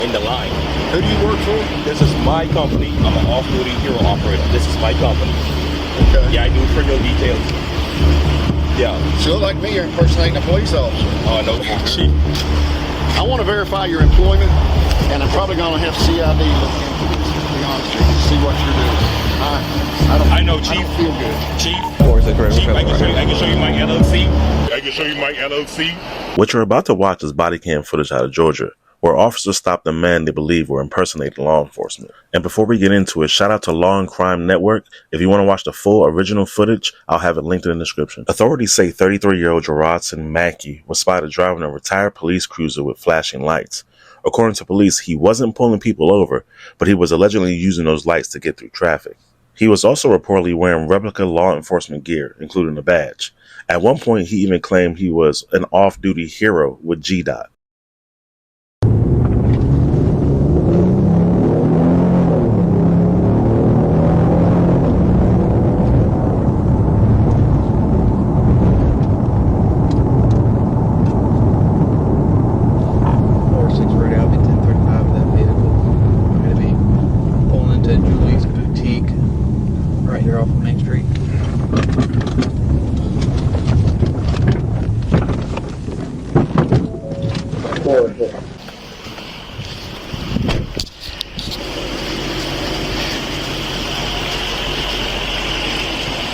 in the line. Who do you work for? This is my company. I'm an off-duty hero operator. This is my company. Okay. Yeah, I do criminal details. Yeah. So you look like me, you're impersonating a police officer. Oh, no, Chief. I want to verify your employment, and I'm probably going to have CID look into this, to be honest with you, to see what you're doing. I know, Chief. I don't feel good. Chief. Chief, I can show you my LLC. I can show you my LLC. What you're about to watch is Bodycam footage out of Georgia, where officers stopped a man they believe were impersonating law enforcement. And before we get into it, shout out to Law&Crime Network. If you want to watch the full original footage, I'll have it linked in the description. Authorities say 33-year-old Gerardson Mackey was spotted driving a retired police cruiser with flashing lights. According to police, he wasn't pulling people over, but he was allegedly using those lights to get through traffic. He was also reportedly wearing replica law enforcement gear, including a badge. At one point, he even claimed he was an off-duty hero with GDOT.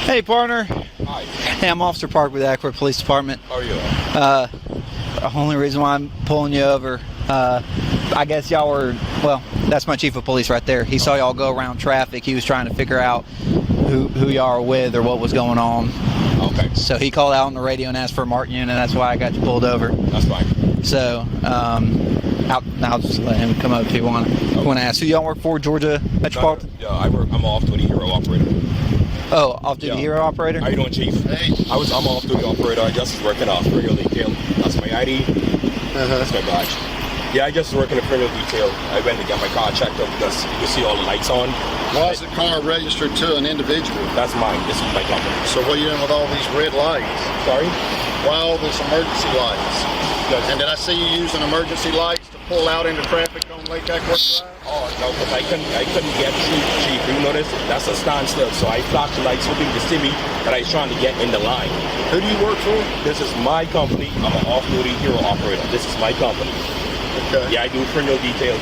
Hey, partner. Hi. Hey, I'm Officer Park with the Akron Police Department. How are you? The only reason why I'm pulling you over, I guess y'all were, well, that's my chief of police right there. He saw y'all go around traffic. He was trying to figure out who y'all are with or what was going on. Okay. So he called out on the radio and asked for a marked unit, and that's why I got you pulled over. That's fine. So, I'll just let him come up if you want to ask. Who y'all work for, Georgia Metropolitan? Yeah, I'm an off-duty hero operator. Oh, off-duty hero operator? How you doing, Chief? Hey. I'm an off-duty operator. I just working off criminal detail. That's my ID. That's my badge. Yeah, I just work in a criminal detail. I went to get my car checked out because you can see all the lights on. Why is the car registered to an individual? That's mine. This is my company. So what are you doing with all these red lights? Sorry? Why all this emergency lights? Yes. And did I see you using emergency lights to pull out into traffic on Lake Eckworth Drive? Oh, no, because I couldn't get through, Chief. You notice? That's a standstill. So I flashed the lights hoping to see me that I was trying to get in the line. Who do you work for? This is my company. I'm an off-duty hero operator. This is my company. Okay. Yeah, I do criminal details.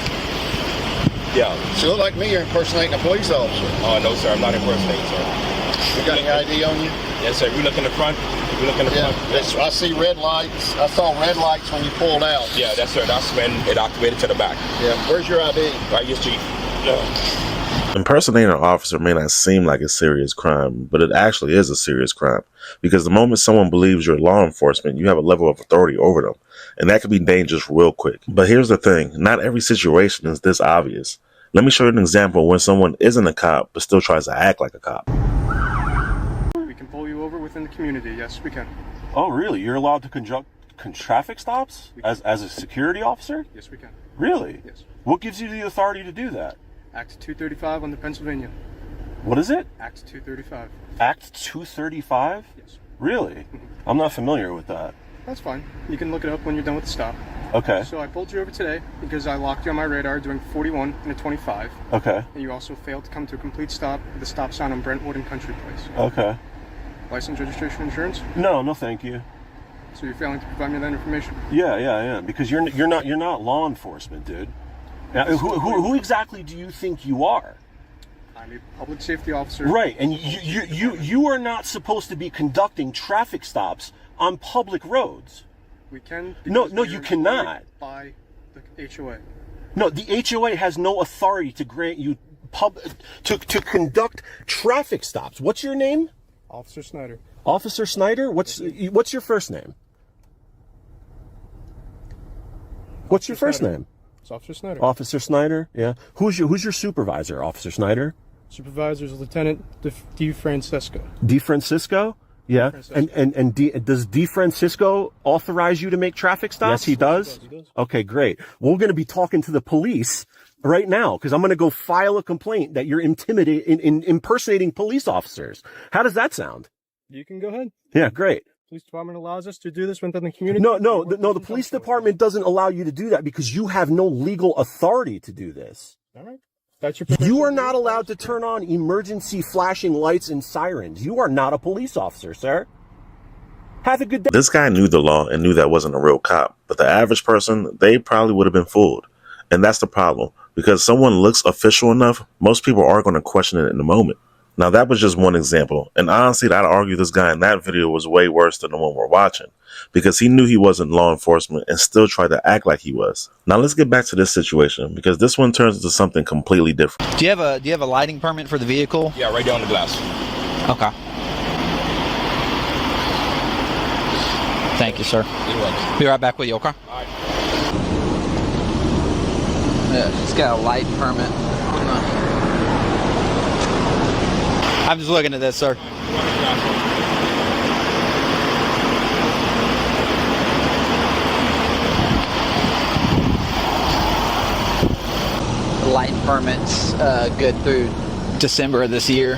Yeah. So you look like me, you're impersonating a police officer. Oh, no, sir. I'm not impersonating, sir. You got any ID on you? Yes, sir. We look in the front. We look in the front. Yeah. I see red lights. I saw red lights when you pulled out. Yeah, that's sir. That's when it activated to the back. Yeah. Where's your ID? Right, yes, Chief. Yeah. Impersonating an officer may not seem like a serious crime, but it actually is a serious crime, because the moment someone believes you're law enforcement, you have a level of authority over them, and that can be dangerous real quick. But here's the thing, not every situation is this obvious. Let me show you an example when someone isn't a cop but still tries to act like a cop. We can pull you over within the community. Yes, we can. Oh, really? You're allowed to conduct traffic stops as a security officer? Yes, we can. Really? Yes. What gives you the authority to do that? Act 235 under Pennsylvania. What is it? Act 235. Act 235? Yes. Really? I'm not familiar with that. That's fine. You can look it up when you're done with the stop. Okay. So I pulled you over today because I locked you on my radar doing 41 and a 25. Okay. And you also failed to come to a complete stop at the stop sign on Brentwood and Country Place. Okay. License, registration, insurance? No, thank you. So you're failing to provide me that information? Yeah, I am. Because you're not law enforcement, dude. Now, who exactly do you think you are? I'm a public safety officer. Right, and you are not supposed to be conducting traffic stops on public roads. We can. No, you cannot. By the HOA. No, the HOA has no authority to grant you to conduct traffic stops. What's your name? Officer Snyder. Officer Snyder? What's your first name? What's your first name? It's Officer Snyder. Officer Snyder, yeah. Who's your supervisor, Officer Snyder? Supervisor is Lieutenant DeFrancisco. DeFrancisco? Yeah. And does DeFrancisco authorize you to make traffic stops? Yes, he does? He does. Okay, great. We're going to be talking to the police right now because I'm going to go file a complaint that you're impersonating police officers. How does that sound? You can go ahead. Yeah, great. Police department allows us to do this within the community. No, the police department doesn't allow you to do that because you have no legal authority to do this. All right. That's your You are not allowed to turn on emergency flashing lights and sirens. You are not a police officer, sir. Have a good day. This guy knew the law and knew that wasn't a real cop, but the average person, they probably would have been fooled. And that's the problem. Because someone looks official enough, most people are going to question it in the moment. Now, that was just one example. And honestly, I'd argue this guy in that video was way worse than the one we're watching. Because he knew he wasn't law enforcement and still tried to act like he was. Now, let's get back to this situation, because this one turns into something completely different. Do you have a lighting permit for the vehicle? Yeah, right down the glass. Okay. Thank you, sir. You're welcome. Be right back with you, okay? All right. Yeah, it's got a light permit. I'm just looking at this, sir. The light permit's good through December of this year.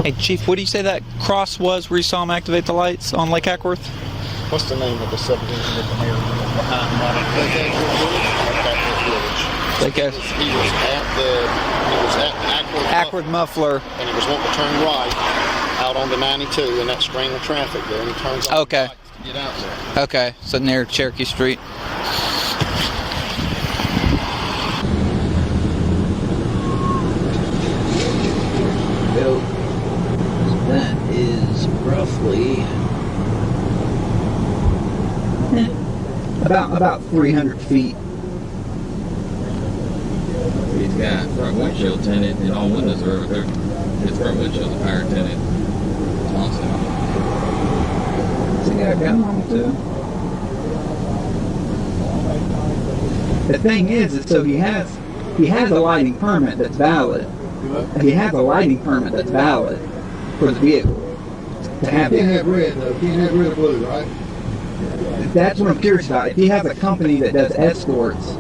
Hey, Chief, what do you say that cross was where you saw him activate the lights on Lake Hackworth? What's the name of the subdivision in the area behind Lake Hackworth? He was at Hackworth Muffler. and he was wanting to turn right out onto 92 in that string of traffic there, and he turns on Okay. the lights to get out there. Okay, so near Cherokee Street. That is roughly about 300 feet. He's got front windshield tinted and all windows are over there. His front windshield's power tinted. It's awesome. Has he got a gun on him too? The thing is so he has a lighting permit that's valid. He has a lighting permit that's valid for the vehicle. To have Can't have red though. Can't have red or blue, right? That's what I'm curious about. If he has a company that does escorts,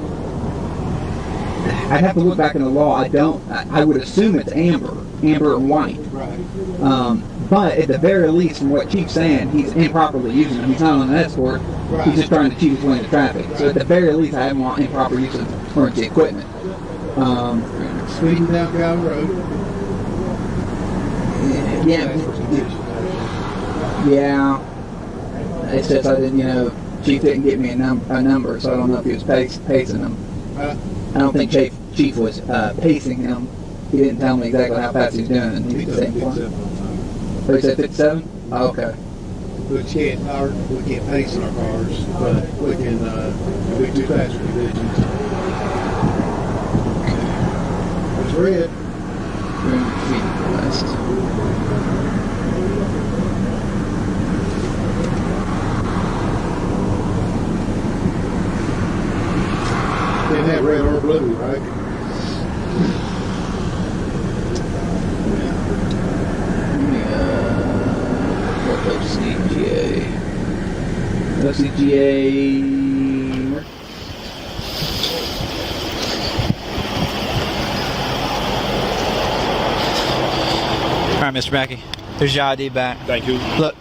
I'd have to look back in the law. I would assume it's amber and white. Right. But at the very least, from what Chief's saying, he's improperly using them. He's not on an escort. Right. He's just trying to cheat his way into traffic. So at the very least, I want improper use of emergency equipment. Speeding down Cow Road. Yeah. It's just I didn't, Chief didn't give me a number, so I don't know if he was pacing them. I don't think Chief was pacing him. He didn't tell me exactly how fast he was doing it. He was saying 57. So he said 57? Oh, okay. We can't pace in our cars, but we can we do faster conditions. It's red. 300 feet west. Can't have red or blue, right? OCGA. All right, Mr. Mackey. There's your ID back. Thank you. Look,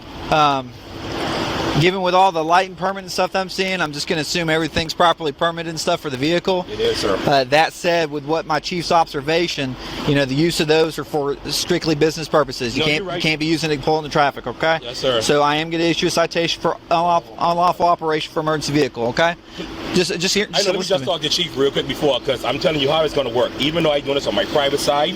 given with all the lighting permit and stuff that I'm seeing, I'm just going to assume everything's properly permitted and stuff for the vehicle. It is, sir. That said, with what my chief's observation, the use of those are for strictly business purposes. You can't be using it to pull into traffic, okay? Yes, sir. So I am going to issue a citation for unlawful operation for emergency vehicle, okay? Just here. I know, let me just talk to Chief real quick before, because I'm telling you how it's going to work. Even though I'm doing this on my private side,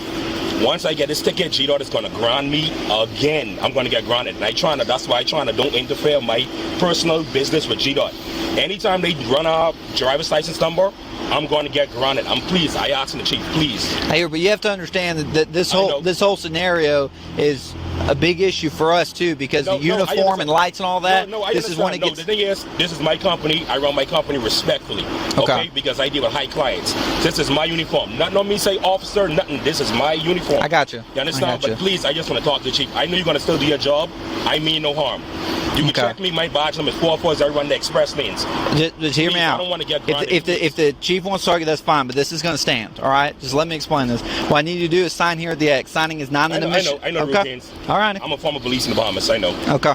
once I get this ticket, G-Dot is going to ground me again. I'm going to get grounded. And that's why I'm trying to don't interfere my personal business with G-Dot. Anytime they run a driver's license number, I'm going to get grounded. I asking the chief, please. Hey, but you have to understand that this whole scenario is a big issue for us too, because the uniform and lights and all that. No, I this is when it gets. The thing is, this is my company. I run my company respectfully. Okay. Because I deal with high clients. This is my uniform. Nothing on me say officer. Nothing. This is my uniform. I got you. You understand? But please, I just want to talk to the chief. I know you're gonna still do your job. I mean no harm. You can check me. My badge number is 440. I run the express lanes. Just hear me out. I don't want to get if the chief wants to argue, that's fine. But this is going to stand. All right. Just let me explain this. What I need you to do is sign here at the X. Signing is not an admission. I know routines. All right. I'm a former police in the Bahamas. I know. Okay.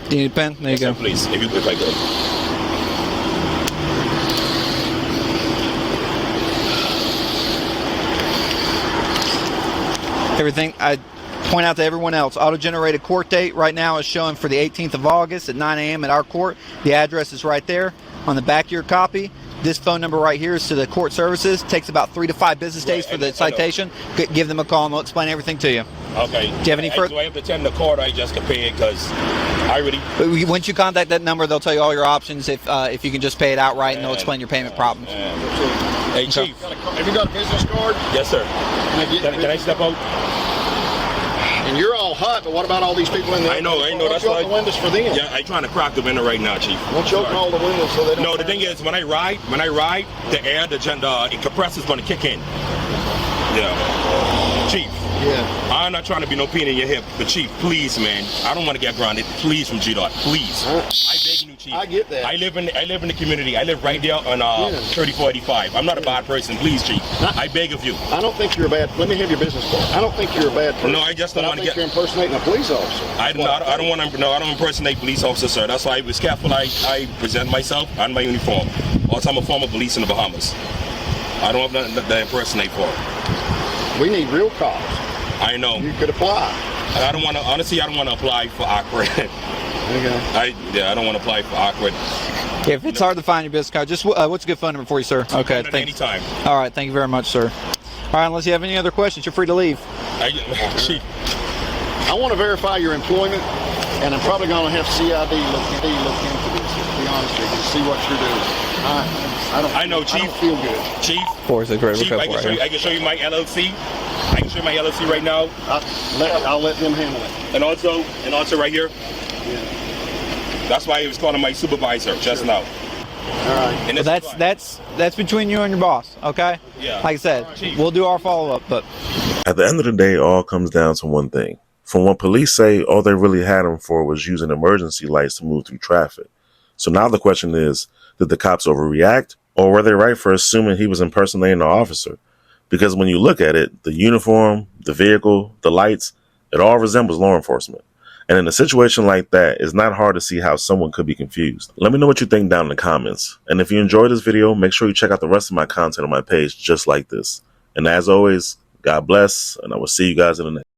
Do you need a pen? There you go. Please, if I could. Everything I point out to everyone else, auto-generated court date right now is showing for the 18th of August at 9 a.m. at our court. The address is right there on the back of your copy. This phone number right here is to the court services. Takes about 3 to 5 business days for the citation. Give them a call and they'll explain everything to you. Okay. Do you have any further? Do I have to attend the court? I just can pay it because I really. Once you contact that number, they'll tell you all your options. If you can just pay it outright, and they'll explain your payment problems. Hey, Chief. Have you got a business card? Yes, sir. Can I step out? And you're all hot, but what about all these people in there? I know. That's why. The windows for them. Yeah, I'm trying to crack the window right now, Chief. Won't you open all the windows so they don't? No, the thing is, when I ride, the air, the compressor's going to kick in. Yeah. Chief. Yeah. I'm not trying to be no pain in your hip, but Chief, please, man, I don't want to get grounded. Please, from GDOT, please. I beg you, Chief. I get that. I live in the community. I live right there on 3485. I'm not a bad person. Please, Chief. I beg of you. I don't think you're a bad. Let me have your business card. I don't think you're a bad person. No, I just don't want to get. You're impersonating a police officer. I don't want to. No, I don't impersonate police officers, sir. That's why I was careful. I present myself on my uniform. Also, I'm a former police in the Bahamas. I don't have nothing to impersonate for. We need real cops. I know. You could apply. I don't want to. Honestly, I don't want to apply for awkward. Okay. I don't want to apply for awkward. Yeah, if it's hard to find your business card, just what's a good phone number for you, sir? Okay, thanks. Anytime. All right, thank you very much, sir. All right, unless you have any other questions, you're free to leave. Chief. I want to verify your employment, and I'm probably going to have CID look into this, to be honest with you, see what you're doing. I know, Chief. I don't feel good. Chief. Chief, I can show you my LLC. I can show you my LLC right now. I'll let them handle it. And also right here. Yeah. That's why he was calling my supervisor just now. All right. And well, that's between you and your boss, okay? Yeah. Like I said, we'll do our follow-up, but at the end of the day, it all comes down to one thing. From what police say, all they really had him for was using emergency lights to move through traffic. So now the question is, did the cops overreact, or were they right for assuming he was impersonating an officer? Because when you look at it, the uniform, the vehicle, the lights, it all resembles law enforcement. And in a situation like that, it's not hard to see how someone could be confused. Let me know what you think down in the comments. And if you enjoyed this video, make sure you check out the rest of my content on my page just like this. And as always, God bless, and I will see you guys in the next.